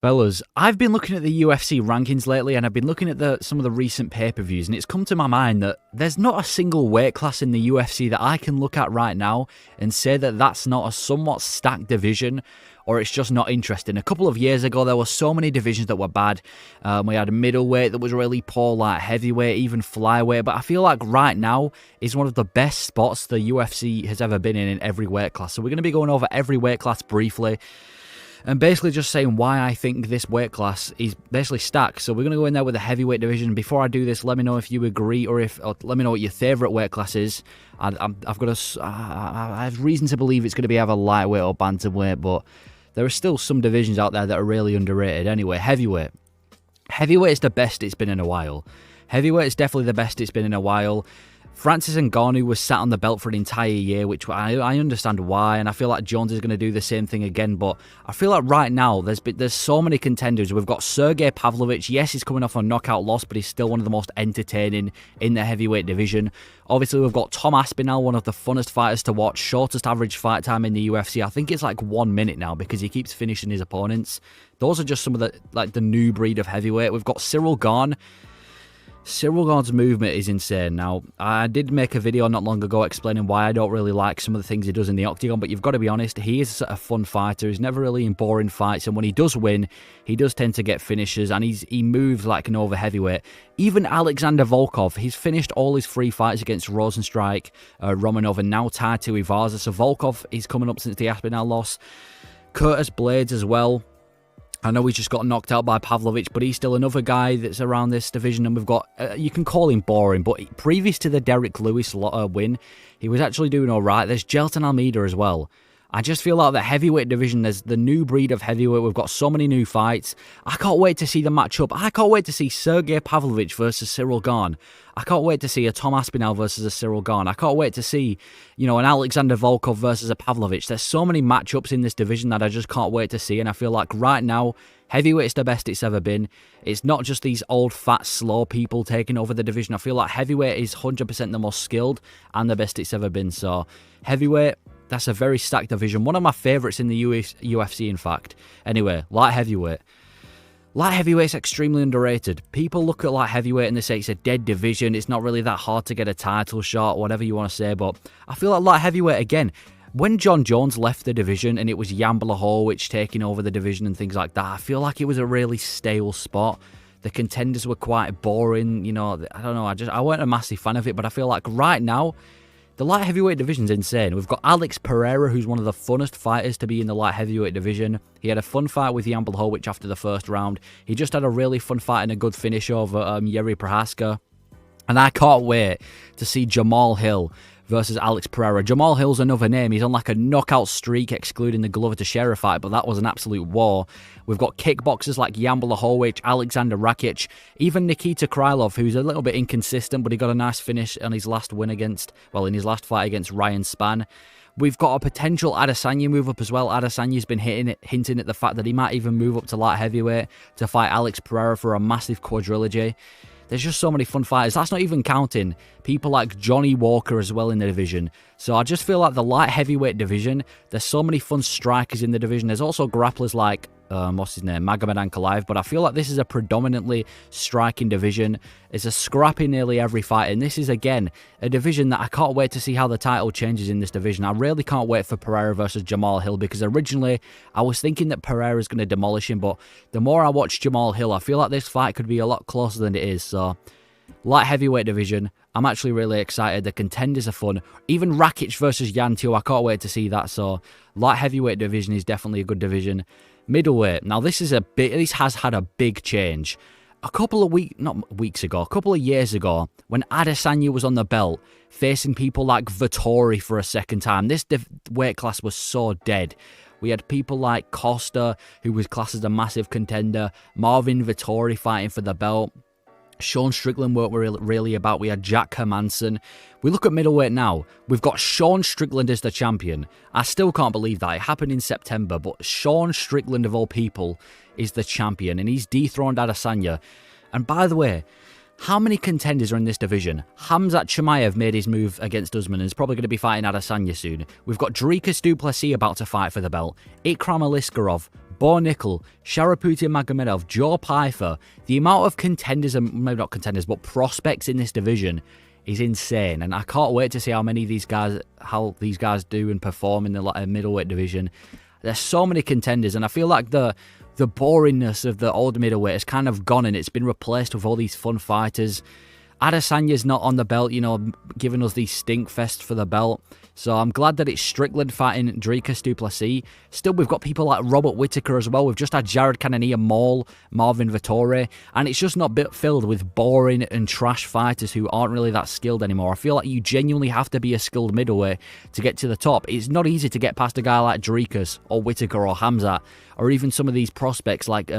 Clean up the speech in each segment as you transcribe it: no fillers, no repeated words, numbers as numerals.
Fellas, I've been looking at the UFC rankings lately, and I've been looking at some of the recent pay-per-views, and it's come to my mind that there's not a single weight class in the UFC that I can look at right now and say that that's not a somewhat stacked division, or it's just not interesting. A couple of years ago, there were so many divisions that were bad. We had a middleweight that was really poor, like heavyweight, even flyweight, but I feel like right now is one of the best spots the UFC has ever been in every weight class. So we're going to be going over every weight class briefly, and basically just saying why I think this weight class is basically stacked. So we're going to go in there with the heavyweight division. Before I do this, let me know if you agree or let me know what your favourite weight class is. I have reason to believe it's going to be either lightweight or bantamweight, but there are still some divisions out there that are really underrated. Anyway, heavyweight. Heavyweight is the best it's been in a while. Heavyweight is definitely the best it's been in a while. Francis Ngannou was sat on the belt for an entire year, which I understand why, and I feel like Jones is going to do the same thing again, but I feel like right now there's so many contenders. We've got Sergey Pavlovich. Yes, he's coming off a knockout loss, but he's still one of the most entertaining in the heavyweight division. Obviously, we've got Tom Aspinall, one of the funnest fighters to watch, shortest average fight time in the UFC. I think it's like 1 minute now because he keeps finishing his opponents. Those are just some of the new breed of heavyweight. We've got Cyril Gane. Cyril Gane's movement is insane. Now, I did make a video not long ago explaining why I don't really like some of the things he does in the octagon, but you've got to be honest, he is a fun fighter. He's never really in boring fights, and when he does win, he does tend to get finishes, and he moves like an over heavyweight. Even Alexander Volkov, he's finished all his 3 fights against Rosenstrike, Romanov, and now Tai Tuivasa. So Volkov is coming up since the Aspinall loss. Curtis Blades as well. I know he's just got knocked out by Pavlovich, but he's still another guy that's around this division, and we've got, you can call him boring, but previous to the Derek Lewis win, he was actually doing alright. There's Jelton Almeida as well. I just feel like the heavyweight division, there's the new breed of heavyweight. We've got so many new fights. I can't wait to see the matchup. I can't wait to see Sergey Pavlovich versus Cyril Gane. I can't wait to see a Tom Aspinall versus a Cyril Gane. I can't wait to see, an Alexander Volkov versus a Pavlovich. There's so many matchups in this division that I just can't wait to see, and I feel like right now, heavyweight is the best it's ever been. It's not just these old, fat, slow people taking over the division. I feel like heavyweight is 100% the most skilled and the best it's ever been. So, heavyweight, that's a very stacked division. One of my favourites in the UFC, in fact. Anyway, light heavyweight. Light heavyweight's extremely underrated. People look at light heavyweight and they say it's a dead division. It's not really that hard to get a title shot, whatever you want to say. But I feel like light heavyweight, again, when John Jones left the division and it was Jan Blachowicz taking over the division and things like that, I feel like it was a really stale spot. The contenders were quite boring. I don't know. I weren't a massive fan of it, but I feel like right now, the light heavyweight division's insane. We've got Alex Pereira, who's one of the funnest fighters to be in the light heavyweight division. He had a fun fight with Jan Blachowicz after the first round. He just had a really fun fight and a good finish over Yuri Prohaska. And I can't wait to see Jamal Hill versus Alex Pereira. Jamal Hill's another name. He's on like a knockout streak, excluding the Glover Teixeira fight, but that was an absolute war. We've got kickboxers like Jan Blachowicz, Alexander Rakic, even Nikita Krylov, who's a little bit inconsistent, but he got a nice finish on his last win in his last fight against Ryan Spann. We've got a potential Adesanya move up as well. Adesanya's been hinting at the fact that he might even move up to light heavyweight to fight Alex Pereira for a massive quadrilogy. There's just so many fun fighters. That's not even counting people like Johnny Walker as well in the division. So I just feel like the light heavyweight division, there's so many fun strikers in the division. There's also grapplers like, Magomed Ankalaev, but I feel like this is a predominantly striking division. It's a scrap in nearly every fight, and this is, again, a division that I can't wait to see how the title changes in this division. I really can't wait for Pereira versus Jamal Hill, because originally I was thinking that Pereira is going to demolish him, but the more I watch Jamal Hill, I feel like this fight could be a lot closer than it is. So, light heavyweight division, I'm actually really excited. The contenders are fun. Even Rakic versus Yan too, I can't wait to see that. So, light heavyweight division is definitely a good division. Middleweight. Now, this has had a big change. A couple of years ago, when Adesanya was on the belt, facing people like Vettori for a second time, this weight class was so dead. We had people like Costa, who was classed as a massive contender, Marvin Vettori fighting for the belt. Sean Strickland weren't really about. We had Jack Hermanson. We look at middleweight now. We've got Sean Strickland as the champion. I still can't believe that. It happened in September, but Sean Strickland, of all people, is the champion, and he's dethroned Adesanya. And by the way, how many contenders are in this division? Khamzat Chimaev made his move against Usman and is probably going to be fighting Adesanya soon. We've got Dricus du Plessis about to fight for the belt. Ikram Aliskerov, Bo Nickel, Sharaputin Magomedov, Joe Pyfer. The amount of contenders, and maybe not contenders, but prospects in this division is insane, and I can't wait to see how these guys do and perform in the middleweight division. There's so many contenders, and I feel like the boringness of the old middleweight has kind of gone, and it's been replaced with all these fun fighters. Adesanya's not on the belt, giving us these stink fests for the belt. So I'm glad that it's Strickland fighting Dricus du Plessis. Still, we've got people like Robert Whittaker as well. We've just had Jared Cannonier maul Marvin Vettori. And it's just not filled with boring and trash fighters who aren't really that skilled anymore. I feel like you genuinely have to be a skilled middleweight to get to the top. It's not easy to get past a guy like Dricus or Whittaker or Hamzat, or even some of these prospects like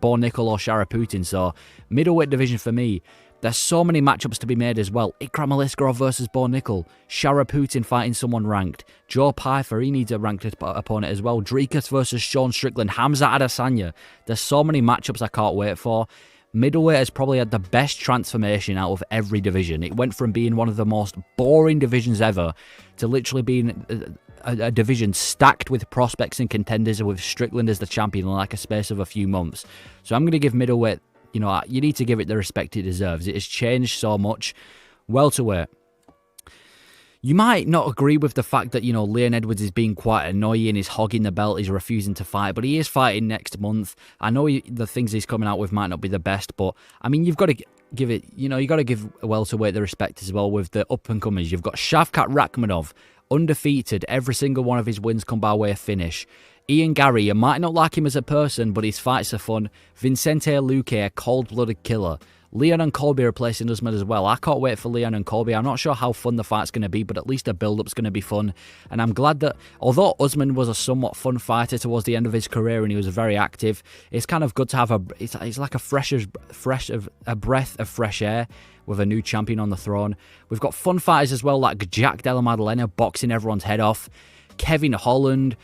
Bo Nickel or Sharaputin. So middleweight division for me, there's so many matchups to be made as well. Ikram Aliskerov versus Bo Nickel. Sharaputin fighting someone ranked. Joe Pyfer, he needs a ranked opponent as well. Dricus versus Sean Strickland. Hamzat Adesanya. There's so many matchups I can't wait for. Middleweight has probably had the best transformation out of every division. It went from being one of the most boring divisions ever to literally being a division stacked with prospects and contenders, with Strickland as the champion in like a space of a few months. So I'm going to give middleweight, you need to give it the respect it deserves. It has changed so much. Welterweight. You might not agree with the fact that, Leon Edwards is being quite annoying, he's hogging the belt, he's refusing to fight, but he is fighting next month. I know the things he's coming out with might not be the best, but, you've got to give it, you've got to give welterweight the respect as well with the up-and-comers. You've got Shavkat Rakhmonov, undefeated, every single one of his wins come by way of finish. Ian Gary, you might not like him as a person, but his fights are fun. Vincente Luque, a cold-blooded killer. Leon and Colby replacing Usman as well. I can't wait for Leon and Colby. I'm not sure how fun the fight's going to be, but at least the build-up's going to be fun. And I'm glad that, although Usman was a somewhat fun fighter towards the end of his career and he was very active, it's kind of good to have it's like a breath of fresh air with a new champion on the throne. We've got fun fighters as well, like Jack Della Maddalena boxing everyone's head off. Kevin Holland,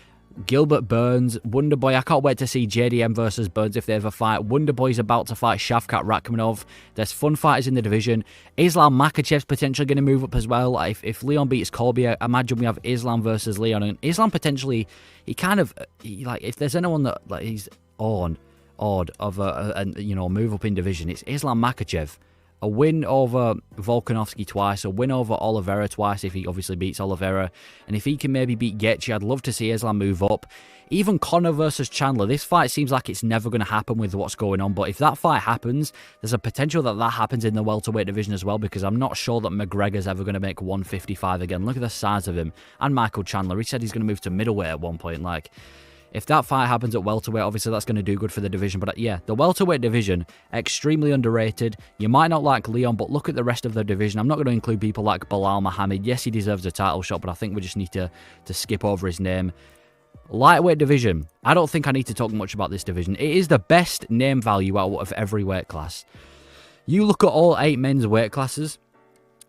Gilbert Burns, Wonderboy. I can't wait to see JDM versus Burns if they ever fight. Wonderboy's about to fight Shavkat Rakhmonov. There's fun fighters in the division. Islam Makhachev's potentially going to move up as well. If Leon beats Colby, I imagine we have Islam versus Leon. And Islam potentially, if there's anyone that he's odd of move up in division, it's Islam Makhachev. A win over Volkanovski twice, a win over Oliveira twice if he obviously beats Oliveira. And if he can maybe beat Gaethje, I'd love to see Islam move up. Even Conor versus Chandler, this fight seems like it's never going to happen with what's going on. But if that fight happens, there's a potential that happens in the welterweight division as well, because I'm not sure that McGregor's ever going to make 155 again. Look at the size of him. And Michael Chandler, he said he's going to move to middleweight at one point. If that fight happens at welterweight, obviously that's going to do good for the division. But yeah, the welterweight division, extremely underrated. You might not like Leon, but look at the rest of the division. I'm not going to include people like Bilal Muhammad. Yes, he deserves a title shot, but I think we just need to skip over his name. Lightweight division. I don't think I need to talk much about this division. It is the best name value out of every weight class. You look at all 8 men's weight classes,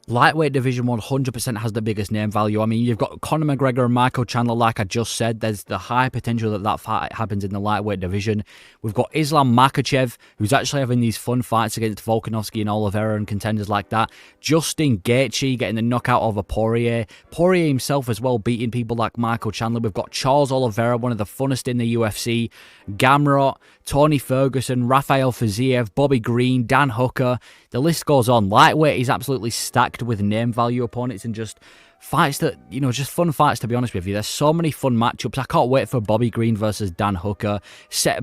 lightweight division 100% has the biggest name value. You've got Conor McGregor and Michael Chandler, like I just said. There's the high potential that fight happens in the lightweight division. We've got Islam Makhachev, who's actually having these fun fights against Volkanovski and Oliveira and contenders like that. Justin Gaethje getting the knockout over Poirier. Poirier himself as well, beating people like Michael Chandler. We've got Charles Oliveira, one of the funnest in the UFC. Gamrot, Tony Ferguson, Rafael Fiziev, Bobby Green, Dan Hooker. The list goes on. Lightweight is absolutely stacked with name value opponents and just fights that, just fun fights, to be honest with you. There's so many fun matchups. I can't wait for Bobby Green versus Dan Hooker.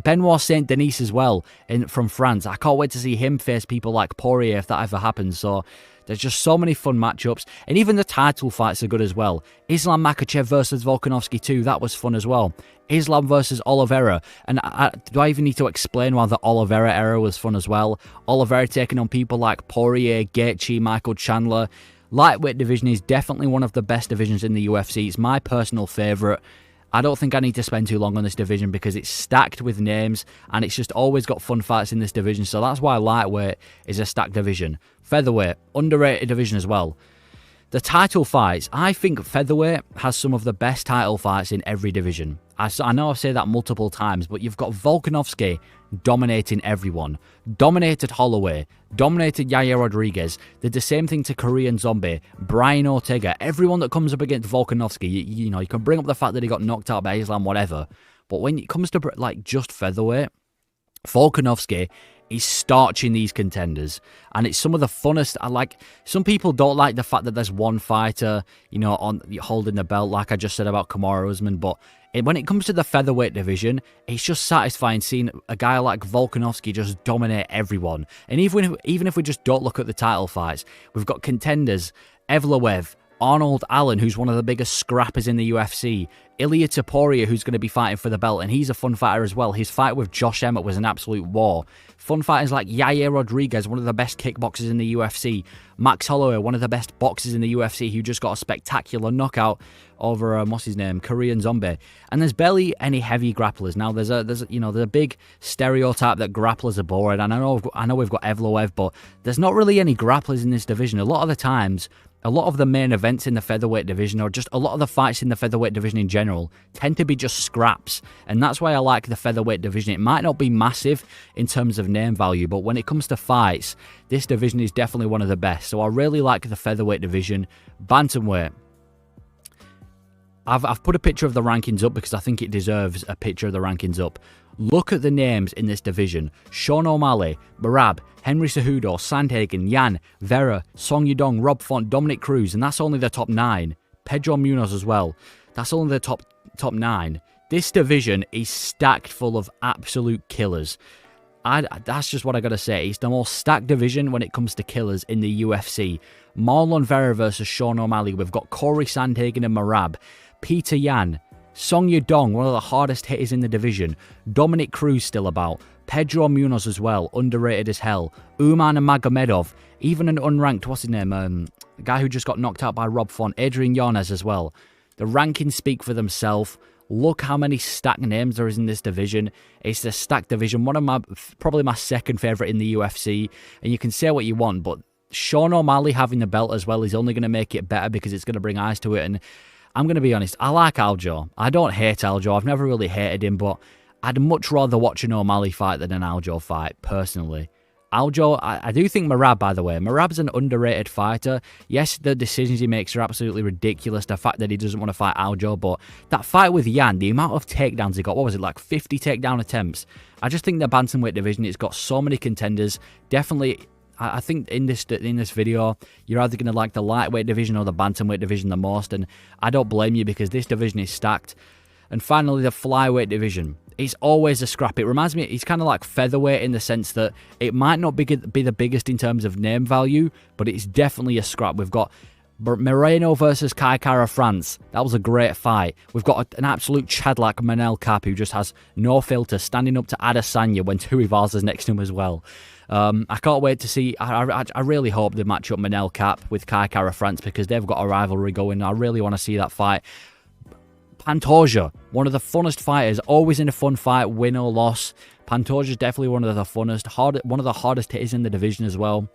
Benoit Saint-Denis as well from France. I can't wait to see him face people like Poirier if that ever happens. So there's just so many fun matchups. And even the title fights are good as well. Islam Makhachev versus Volkanovski 2, that was fun as well. Islam versus Oliveira. And do I even need to explain why the Oliveira era was fun as well? Oliveira taking on people like Poirier, Gaethje, Michael Chandler. Lightweight division is definitely one of the best divisions in the UFC. It's my personal favourite. I don't think I need to spend too long on this division because it's stacked with names and it's just always got fun fights in this division. So that's why lightweight is a stacked division. Featherweight, underrated division as well. The title fights, I think featherweight has some of the best title fights in every division. I know I've said that multiple times, but you've got Volkanovski dominating everyone. Dominated Holloway, dominated Yair Rodriguez, did the same thing to Korean Zombie, Brian Ortega, everyone that comes up against Volkanovski. You can bring up the fact that he got knocked out by Islam, whatever. But when it comes to like just featherweight, Volkanovski is starching these contenders, and it's some of the funnest. I like, some people don't like the fact that there's one fighter, you know, on holding the belt, like I just said about Kamaru Usman, but when it comes to the featherweight division, it's just satisfying seeing a guy like Volkanovski just dominate everyone. And even if we just don't look at the title fights, we've got contenders: Evloev, Arnold Allen, who's one of the biggest scrappers in the UFC, Ilia Topuria, who's going to be fighting for the belt, and he's a fun fighter as well. His fight with Josh Emmett was an absolute war. Fun fighters like Yair Rodriguez, one of the best kickboxers in the UFC, Max Holloway, one of the best boxers in the UFC, who just got a spectacular knockout over what's his name, Korean Zombie. And there's barely any heavy grapplers. Now there's a big stereotype that grapplers are boring, and I know we've got Evloev, but there's not really any grapplers in this division. A lot of the times, a lot of the main events in the featherweight division, or just a lot of the fights in the featherweight division in general, tend to be just scraps. And that's why I like the featherweight division. It might not be massive in terms of name value, but when it comes to fights, this division is definitely one of the best. So I really like the featherweight division. Bantamweight, I've put a picture of the rankings up because I think it deserves a picture of the rankings up. Look at the names in this division: Sean O'Malley, Merab, Henry Cejudo, Sandhagen, Yan, Vera, Song Yudong, Rob Font, Dominic Cruz, and that's only the top 9. Pedro Munoz as well. That's only the top 9. This division is stacked full of absolute killers. That's just what I gotta say. It's the most stacked division when it comes to killers in the UFC. Marlon Vera versus Sean O'Malley. We've got Corey Sandhagen and Merab, Peter Yan, Song Yudong, one of the hardest hitters in the division. Dominic Cruz still about. Pedro Munoz as well, underrated as hell. Uman and Magomedov, even an unranked, what's his name, a guy who just got knocked out by Rob Font, Adrian Yanez as well. The rankings speak for themselves. Look how many stacked names there is in this division. It's a stacked division, probably my second favourite in the UFC. And you can say what you want, but Sean O'Malley having the belt as well is only going to make it better because it's going to bring eyes to it. And I'm going to be honest, I like Aljo. I don't hate Aljo. I've never really hated him, but I'd much rather watch an O'Malley fight than an Aljo fight, personally. Aljo, I do think Merab, by the way, Merab's an underrated fighter. Yes, the decisions he makes are absolutely ridiculous. The fact that he doesn't want to fight Aljo, but that fight with Yan, the amount of takedowns he got, what was it, like 50 takedown attempts? I just think the bantamweight division, it's got so many contenders. Definitely, I think in this video, you're either going to like the lightweight division or the bantamweight division the most, and I don't blame you because this division is stacked. And finally, the flyweight division. It's always a scrap. It reminds me, it's kind of like featherweight in the sense that it might not be the biggest in terms of name value, but it's definitely a scrap. We've got Moreno versus Kai Kara France. That was a great fight. We've got an absolute Chad like Manel Cap who just has no filter, standing up to Adesanya when Tuivasa's next to him as well. I can't wait to see. I really hope they match up Manel Cap with Kai Kara France because they've got a rivalry going. I really want to see that fight. Pantoja, one of the funnest fighters, always in a fun fight, win or loss. Pantoja's definitely one of the funnest, one of the hardest hitters in the division as well.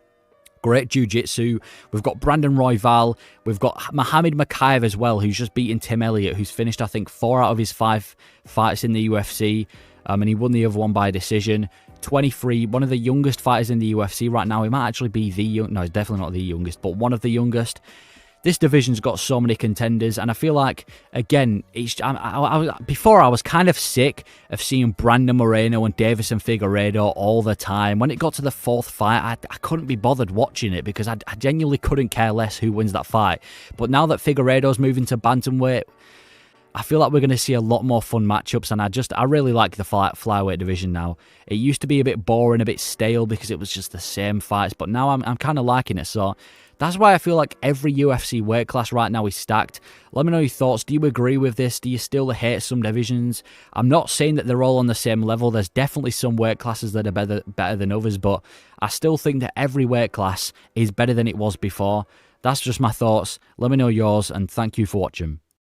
Great jiu-jitsu. We've got Brandon Royval. We've got Mohamed Makayev as well, who's just beaten Tim Elliott, who's finished, I think, 4 out of his 5 fights in the UFC. And he won the other one by decision. 23, one of the youngest fighters in the UFC right now. He might actually be no, he's definitely not the youngest, but one of the youngest. This division's got so many contenders, and I feel like, again, before I was kind of sick of seeing Brandon Moreno and Davison Figueiredo all the time. When it got to the 4th fight, I couldn't be bothered watching it because I genuinely couldn't care less who wins that fight. But now that Figueiredo's moving to bantamweight, I feel like we're going to see a lot more fun matchups, and I really like the flyweight division now. It used to be a bit boring, a bit stale because it was just the same fights, but now I'm kind of liking it. So that's why I feel like every UFC weight class right now is stacked. Let me know your thoughts. Do you agree with this? Do you still hate some divisions? I'm not saying that they're all on the same level. There's definitely some weight classes that are better than others, but I still think that every weight class is better than it was before. That's just my thoughts. Let me know yours, and thank you for watching.